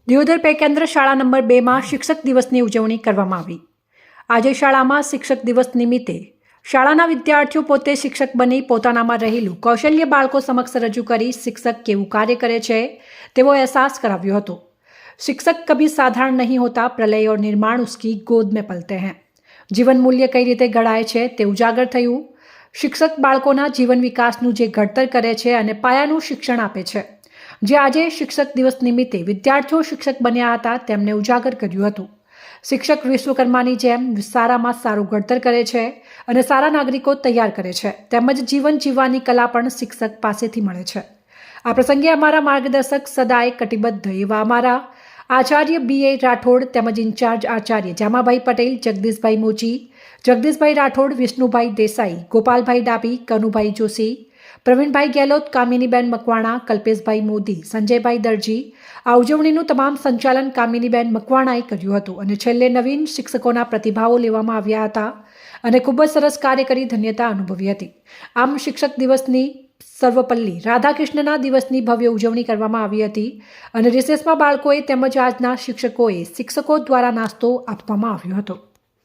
Deodar pay કેન્દ્ર શાળા number 2માં શિક્ષક દિવસની ઉજવણી કરવામાં આવી। આજે શાળામાં શિક્ષક દિવસ નિમિત્તે શાળાના વિદ્યાર્થીઓ પોતે શિક્ષક બની પોતાનામાં રહેલું કૌશલ્ય બાળકો સમક્ષ રજૂ કરી શિક્ષક કેવું કાર્ય કરે છે તેવો અહેસાસ કરાવ્યો હતો। शिक्षक कभी साधारण नहीं होता, प्रलय और निर्माण उसकी गोद में पलते हैं। जीवन मूल्य कई रीते घड़ाय છે તે ઉજાગર થયું। શિક્ષક બાળકોના જીવન વિકાસનું જે ઘડતર કરે છે અને પાયાનું શિક્ષણ આપે છે, જે આજે શિક્ષક દિવસ નિમિત્તે વિદ્યાર્થીઓ શિક્ષક બન્યા હતા તેમને ઉજાગર કર્યું હતું। શિક્ષક વિશ્વકર્માની જેમ સારામાં સારું ઘડતર કરે છે અને સારા નાગરિકો તૈયાર કરે છે, તેમજ જીવન જીવવાની કલા પણ શિક્ષક પાસેથી મળે છે। આ પ્રસંગે અમારા માર્ગદર્શક સદાય કટિબદ્ધ એવા અમારા આચાર્ય B.A. રાઠોડ તેમજ ઇન્ચાર્જ આચાર્ય જામાભાઈ પટેલ, જગદીશભાઈ મોચી, જગદીશભાઈ રાઠોડ, વિષ્ણુભાઈ દેસાઈ, ગોપાલભાઈ ડાબી, કનુભાઈ જોશી, પ્રવીણભાઈ ગેહલોત, કામિનીબેન મકવાણા, કલ્પેશભાઈ મોદી, સંજયભાઈ દરજી આ ઉજવણીનું તમામ સંચાલન કામિનીબેન મકવાણાએ કર્યું હતું અને છેલ્લે નવીન શિક્ષકોના પ્રતિભાવો લેવામાં આવ્યા હતા અને ખૂબ જ સરસ કાર્ય કરી ધન્યતા અનુભવી હતી। આમ શિક્ષક દિવસની સર્વપલ્લી રાધાકૃષ્ણના દિવસની ભવ્ય ઉજવણી કરવામાં આવી હતી અને રિસેસમાં બાળકોએ તેમજ આજના શિક્ષકો દ્વારા નાસ્તો આપવામાં આવ્યો હતો।